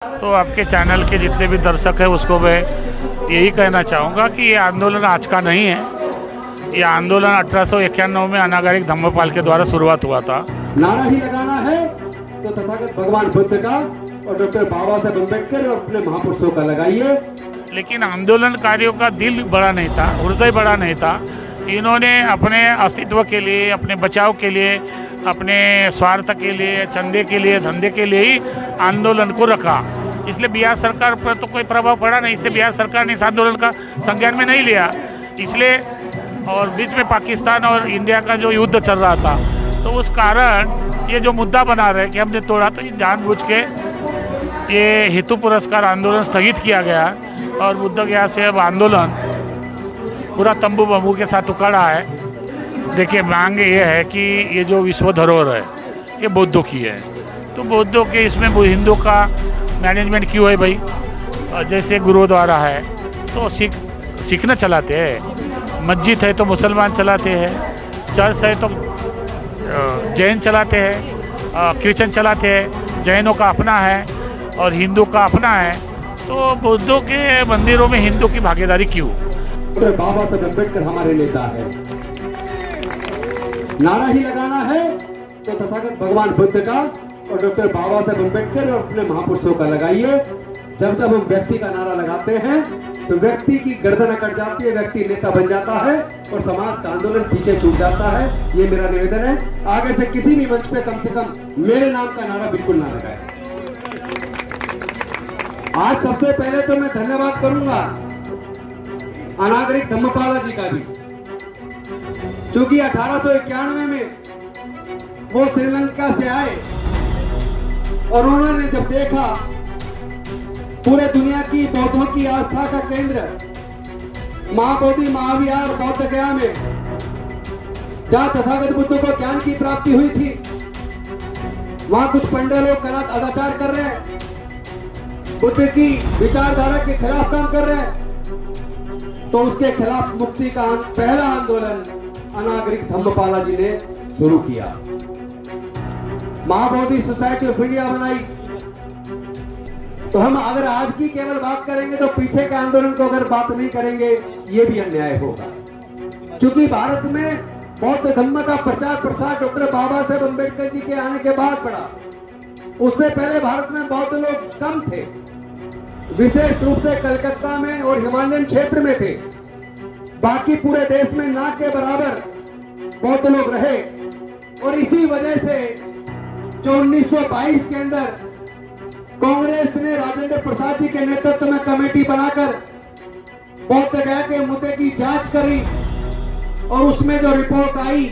तो आपके चैनल के जितने भी दर्शक हैं उसको मैं यही कहना चाहूँगा कि ये आंदोलन आज का नहीं है। ये आंदोलन 1891 में अनागरिक धम्मपाल के द्वारा शुरुआत हुआ था। नारा ही लगाना है तो तथागत भगवान बुद्ध का और डॉक्टर बाबा साहेब अम्बेडकर और अपने महापुरुषों का लगाइए। लेकिन आंदोलनकारियों का दिल बड़ा नहीं था, हृदय बड़ा नहीं था। इन्होंने अपने अस्तित्व के लिए, अपने बचाव के लिए, अपने स्वार्थ के लिए, चंदे के लिए, धंधे के लिए ही आंदोलन को रखा। इसलिए बिहार सरकार पर तो कोई प्रभाव पड़ा नहीं। इसलिए बिहार सरकार ने इस आंदोलन का संज्ञान में नहीं लिया। इसलिए और बीच में पाकिस्तान और इंडिया का जो युद्ध चल रहा था, तो उस कारण ये जो मुद्दा बना रहे कि हमने तोड़ा, तो ये जानबूझ के ये हेतु पुरस्कार आंदोलन स्थगित किया गया और बुद्ध गया से अब आंदोलन पूरा तंबू बम्बू के साथ उखड़ा है। देखिए, मांग ये है कि ये जो विश्व धरोहर है ये बौद्धों की है, तो बौद्धों के इसमें हिंदू का मैनेजमेंट क्यों है भाई? जैसे गुरुद्वारा है तो सिख न चलाते हैं, मस्जिद है तो मुसलमान चलाते हैं, चर्च है तो जैन चलाते हैं, क्रिश्चियन चलाते हैं, जैनों का अपना है और हिंदू का अपना है। तो बौद्धों के मंदिरों में हिंदू की भागीदारी क्यों? डॉक्टर बाबा साहेब अम्बेडकर हमारे नेता है। नारा ही लगाना है तो तथागत भगवान बुद्ध का और डॉक्टर बाबा साहेब अम्बेडकर और अपने महापुरुषों का लगाइए। जब हम व्यक्ति का नारा लगाते हैं तो व्यक्ति की गर्दन अकड़ जाती है, व्यक्ति नेता बन जाता है और समाज का आंदोलन पीछे छूट जाता है। ये मेरा निवेदन है, आगे से किसी भी मंच पे कम से कम मेरे नाम का नारा बिल्कुल ना लगाए। आज सबसे पहले तो मैं धन्यवाद करूंगा अनागरिक धम्मपाला जी का भी, क्योंकि 1891 में वो श्रीलंका से आए और उन्होंने जब देखा पूरे दुनिया की बौद्धों की आस्था का केंद्र महाबोधि महाविहार बौद्ध गया में, जहां तथागत बुद्ध को ज्ञान की प्राप्ति हुई थी, वहां कुछ पंडे लोग गलत अनाचार कर रहे हैं, बुद्ध की विचारधारा के खिलाफ काम कर रहे हैं। तो उसके खिलाफ मुक्ति का पहला आंदोलन अनागरिक धम्मपाला जी ने शुरू किया। महाबोधि सोसाइटी ऑफ इंडिया बनाई। तो हम अगर आज की केवल बात करेंगे तो पीछे के आंदोलन को अगर बात नहीं करेंगे ये भी अन्याय होगा, क्योंकि भारत में बौद्ध धम्म का प्रचार प्रसार डॉक्टर बाबा साहेब अम्बेडकर जी के आने के बाद बढ़ा। उससे पहले भारत में बौद्ध लोग कम थे, विशेष रूप से कलकत्ता में और हिमालयन क्षेत्र में थे। बाकी पूरे देश में ना के बराबर बौद्ध लोग रहे। और इसी वजह से जो 1922 के अंदर कांग्रेस ने राजेंद्र प्रसाद जी के नेतृत्व में कमेटी बनाकर बौद्ध गया के मुद्दे की जांच करी और उसमें जो रिपोर्ट आई,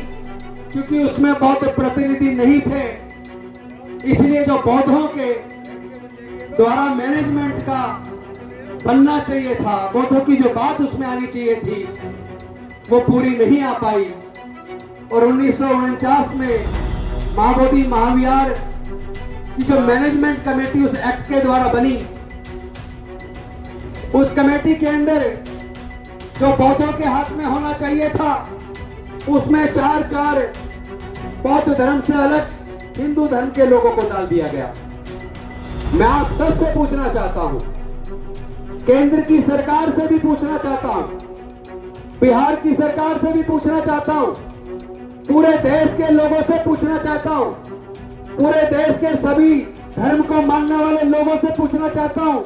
क्योंकि उसमें बौद्ध प्रतिनिधि नहीं थे, इसलिए जो बौद्धों के द्वारा मैनेजमेंट का बनना चाहिए था, बौद्धों की जो बात उसमें आनी चाहिए थी, वो पूरी नहीं आ पाई। और 1949 में महाबोधि महाविहार की जो मैनेजमेंट कमेटी उस एक्ट के द्वारा बनी, उस कमेटी के अंदर जो बौद्धों के हाथ में होना चाहिए था, उसमें चार बौद्ध धर्म से अलग हिंदू धर्म के लोगों को डाल दिया गया। मैं आप सबसे पूछना चाहता हूं, केंद्र की सरकार से भी पूछना चाहता हूं, बिहार की सरकार से भी पूछना चाहता हूं, पूरे देश के लोगों से पूछना चाहता हूं, पूरे देश के सभी धर्म को मानने वाले लोगों से पूछना चाहता हूं,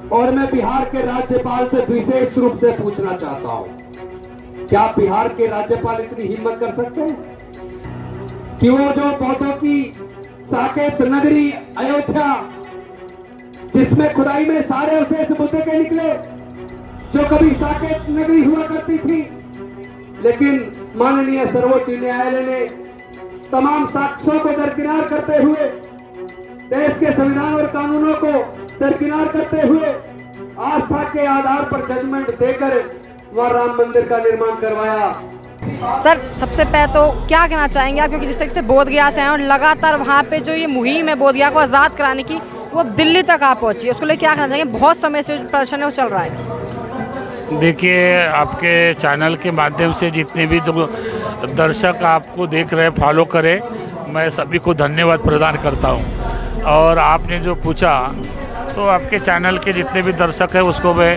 और मैं बिहार के राज्यपाल से विशेष रूप से पूछना चाहता हूं, क्या बिहार के राज्यपाल इतनी हिम्मत कर सकते हैं कि वो जो बौद्धों की साकेत नगरी अयोध्या, जिसमें खुदाई में सारे अवशेष बुद्ध के निकले, जो कभी साकेत नगरी हुआ करती थी, लेकिन माननीय सर्वोच्च न्यायालय ने तमाम साक्ष्यों को दरकिनार करते हुए, देश के संविधान और कानूनों को दरकिनार करते हुए, आस्था के आधार पर जजमेंट देकर वहां राम मंदिर का निर्माण करवाया। सर, सबसे पहले तो क्या कहना चाहेंगे आप, क्योंकि जिस तरीके से बोध गया से हैं और लगातार वहाँ पे जो ये मुहिम है बोध गया को आज़ाद कराने की, वो अब दिल्ली तक आ पहुँची है, उसको लेकर क्या कहना चाहेंगे? बहुत समय से प्रदर्शन है वो चल रहा है। देखिए, आपके चैनल के माध्यम से जितने भी दर्शक आपको देख रहे हैं, फॉलो करें, मैं सभी को धन्यवाद प्रदान करता हूं। और आपने जो पूछा तो आपके चैनल के जितने भी दर्शक हैं उसको मैं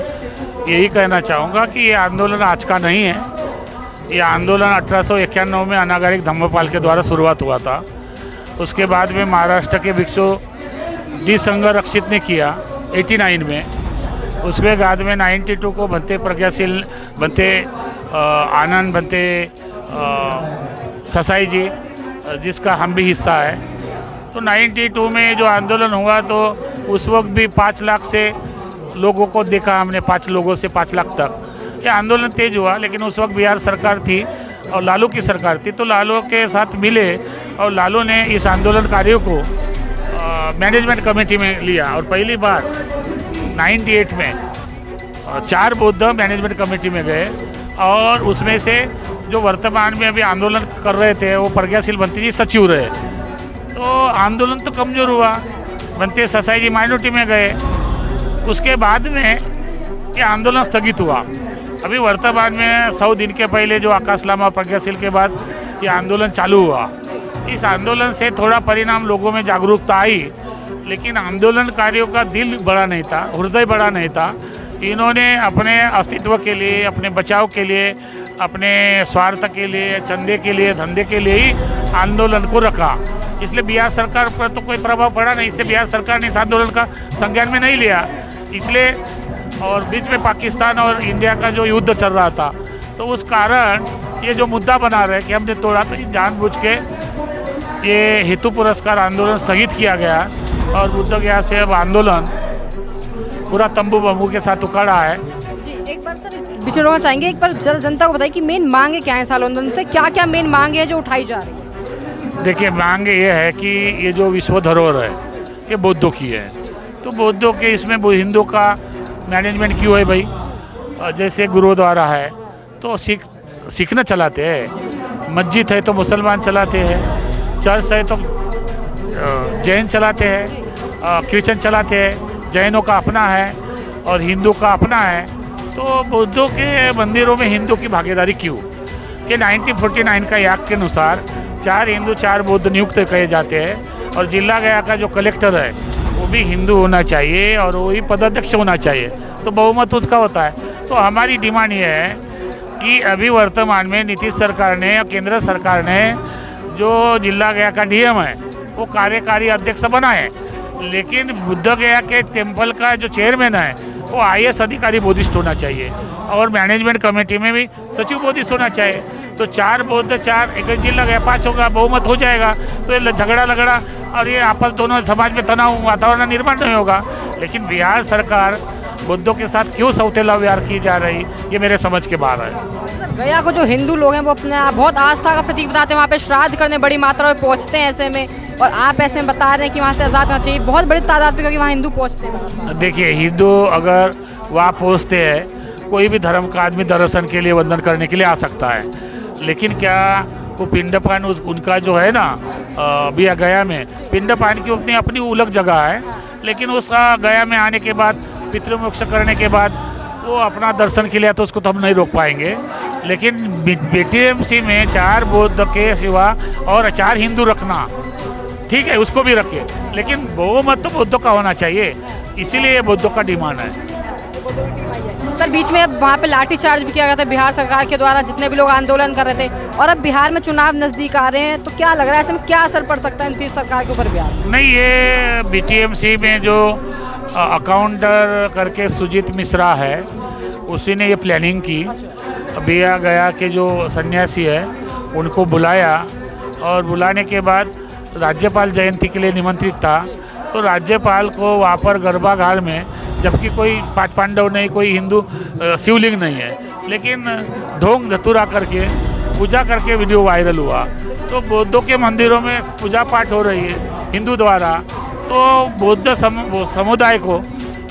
यही कहना चाहूँगा कि ये आंदोलन आज का नहीं है। ये आंदोलन 1891 में अनागरिक धम्मपाल के द्वारा शुरुआत हुआ था। उसके बाद में महाराष्ट्र के भिक्षु डी संघरक्षित ने किया 89 में। उसके बाद में 92 को बनते प्रज्ञाशील बनते आनंद बनते ससाई जी जिसका हम भी हिस्सा है। तो 92 में जो आंदोलन हुआ तो उस वक्त भी 5 लाख से लोगों को देखा हमने, 5 लोगों से 5 लाख तक ये आंदोलन तेज हुआ। लेकिन उस वक्त बिहार सरकार थी और लालू की सरकार थी, तो लालू के साथ मिले और लालू ने इस आंदोलनकारियों को मैनेजमेंट कमेटी में लिया। और पहली बार 98 में 4 बौद्ध मैनेजमेंट कमेटी में गए और उसमें से जो वर्तमान में अभी आंदोलन कर रहे थे वो प्रज्ञाशील बनते जी सचिव रहे। तो आंदोलन तो कमज़ोर हुआ, बनते ससाई जी माइनॉरिटी में गए। उसके बाद में ये आंदोलन स्थगित हुआ। अभी वर्तमान में 100 दिन के पहले जो आकाश लामा प्रज्ञाशील के बाद ये आंदोलन चालू हुआ। इस आंदोलन से थोड़ा परिणाम लोगों में जागरूकता आई, लेकिन आंदोलनकारियों का दिल बड़ा नहीं था, हृदय बड़ा नहीं था। इन्होंने अपने अस्तित्व के लिए, अपने बचाव के लिए, अपने स्वार्थ के लिए, चंदे के लिए, धंधे के लिए ही आंदोलन को रखा। इसलिए बिहार सरकार पर तो कोई प्रभाव पड़ा नहीं, इसलिए बिहार सरकार ने इस आंदोलन का संज्ञान में नहीं लिया। इसलिए और बीच में पाकिस्तान और इंडिया का जो युद्ध चल रहा था, तो उस कारण ये जो मुद्दा बना रहे कि हमने तोड़ा, तो जानबूझ के ये हेतु पुरस्कार आंदोलन स्थगित किया गया और बुद्ध गया से अब आंदोलन पूरा तंबू बम्बू के साथ उखड़ा है। जी, एक बार सर बीच में रोकना चाहेंगे, एक बार जनता को बताइए कि मेन मांगे क्या है इस आंदोलन से, क्या क्या मेन मांगे हैं जो उठाई जा रही है? देखिए, मांग ये है कि ये जो विश्व धरोहर है ये बौद्धों की है, तो बौद्धों के इसमें हिंदू का मैनेजमेंट क्यों है भाई? जैसे गुरुद्वारा है तो सिख न चलाते हैं, मस्जिद है तो मुसलमान चलाते हैं, चर्च है तो जैन चलाते हैं, क्रिश्चियन चलाते हैं, जैनों का अपना है और हिंदू का अपना है। तो बौद्धों के मंदिरों में हिंदू की भागीदारी क्यों? ये 1949 का एक्ट के अनुसार 4 हिंदू 4 बौद्ध नियुक्त कहे जाते हैं और जिला गया का जो कलेक्टर है वो भी हिंदू होना चाहिए और वही पदाध्यक्ष होना चाहिए, तो बहुमत उसका होता है। तो हमारी डिमांड ये है कि अभी वर्तमान में नीतीश सरकार ने और केंद्र सरकार ने जो जिला गया का डीएम है वो कार्यकारी अध्यक्ष बनाए, लेकिन बुद्ध गया के टेम्पल का जो चेयरमैन है वो IAS अधिकारी बौद्धिस्ट होना चाहिए और मैनेजमेंट कमेटी में भी सचिव बौद्धिस्ट होना चाहिए। तो 4 बौद्ध 4 एक जिला गया 5 होगा, बहुमत हो जाएगा, तो ये झगड़ा लगड़ा और ये आपस दोनों समाज में तनाव वातावरण निर्माण नहीं होगा। लेकिन बिहार सरकार बौद्धों के साथ क्यों सौतेला व्यवहार की जा रही, ये मेरे समझ के बाहर है। सर, गया को जो हिंदू लोग हैं वो अपने बहुत आस्था का प्रतीक बताते हैं, वहाँ पे श्राद्ध करने बड़ी मात्रा में पहुँचते हैं ऐसे में, और आप ऐसे में बता रहे हैं कि वहाँ से आज़ाद होना चाहिए, बहुत बड़ी तादाद में, क्योंकि वहाँ हिंदू पहुँचते हैं। देखिए, हिंदू अगर वहाँ पहुँचते हैं, कोई भी धर्म का आदमी दर्शन के लिए, वंदन करने के लिए आ सकता है, लेकिन क्या वो पिंडपान उनका जो है ना बिया गया में पिंडपान की अपनी अपनी अलग जगह है, लेकिन उस गया में आने के बाद पितृमोक्ष करने के बाद वो अपना दर्शन के लिए तो उसको तो हम नहीं रोक पाएंगे। लेकिन BTMC में 4 बौद्ध के सिवा और 4 हिंदू रखना ठीक है, उसको भी रखिए, लेकिन बहुमत तो बौद्धों का होना चाहिए, इसीलिए ये बौद्धों का डिमांड है। सर, बीच में अब वहाँ पे लाठीचार्ज भी किया गया था बिहार सरकार के द्वारा, जितने भी लोग आंदोलन कर रहे थे, और अब बिहार में चुनाव नज़दीक आ रहे हैं, तो क्या लग रहा है ऐसे में क्या असर पड़ सकता है नीतीश सरकार के ऊपर बिहार? नहीं, ये BTMC में जो अकाउंटर करके सुजीत मिश्रा है उसी ने ये प्लानिंग की। बिया गया के जो सन्यासी है उनको बुलाया और बुलाने के बाद राज्यपाल जयंती के लिए निमंत्रित था, तो राज्यपाल को वहाँ पर गर्भागार में, जबकि कोई 5 पांडव नहीं, कोई हिंदू शिवलिंग नहीं है, लेकिन ढोंग धतूरा करके पूजा करके वीडियो वायरल हुआ। तो बौद्धों के मंदिरों में पूजा पाठ हो रही है हिंदू द्वारा, तो बौद्ध समुदाय को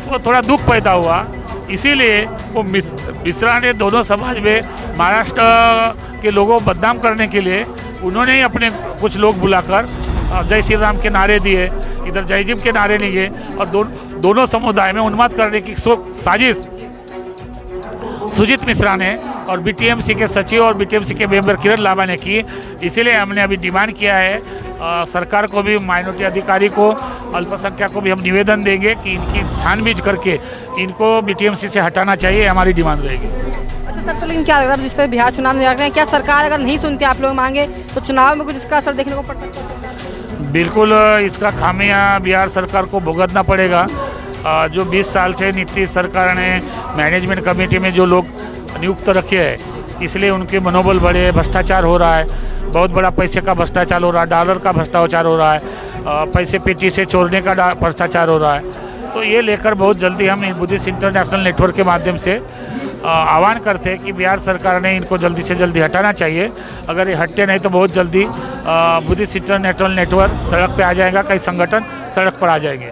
वो थोड़ा दुख पैदा हुआ, इसीलिए वो मिश्रा ने दोनों समाज में महाराष्ट्र के लोगों को बदनाम करने के लिए उन्होंने ही अपने कुछ लोग बुलाकर जय श्री राम के नारे दिए, इधर जय भीम के नारे लिए, और दोनों समुदाय में उन्माद करने की साजिश सुजीत मिश्रा ने और बीटीएमसी के सचिव और बीटीएमसी के मेंबर किरण लांबा ने की। इसीलिए हमने अभी डिमांड किया है सरकार को भी, माइनॉरिटी अधिकारी को, अल्पसंख्यक को भी हम निवेदन देंगे कि इनकी छानबीन करके इनको बीटीएमसी से हटाना चाहिए, हमारी डिमांड रहेगी। अच्छा सर, तो लेकिन क्या लग रहा है जिस तरह बिहार चुनाव में रहे हैं, क्या सरकार अगर नहीं सुनती आप लोग मांगे तो चुनाव में कुछ इसका असर देखने को पड़ सकता है? बिल्कुल, इसका खामियां बिहार सरकार को भुगतना पड़ेगा। जो 20 साल से नीतीश सरकार ने मैनेजमेंट कमेटी में जो लोग नियुक्त रखे हैं, इसलिए उनके मनोबल बढ़े, भ्रष्टाचार हो रहा है, बहुत बड़ा पैसे का भ्रष्टाचार हो रहा है, डॉलर का भ्रष्टाचार हो रहा है, पैसे पेटी से चोरने का भ्रष्टाचार हो रहा है। तो ये लेकर बहुत जल्दी हम बुद्धिस्ट इंटरनेशनल नेटवर्क के माध्यम से आह्वान करते हैं कि बिहार सरकार ने इनको जल्दी से जल्दी हटाना चाहिए। अगर ये हटते नहीं तो बहुत जल्दी बुद्धिस्ट इंटरनेशनल नेटवर्क सड़क पे आ जाएगा, कई संगठन सड़क पर आ जाएंगे।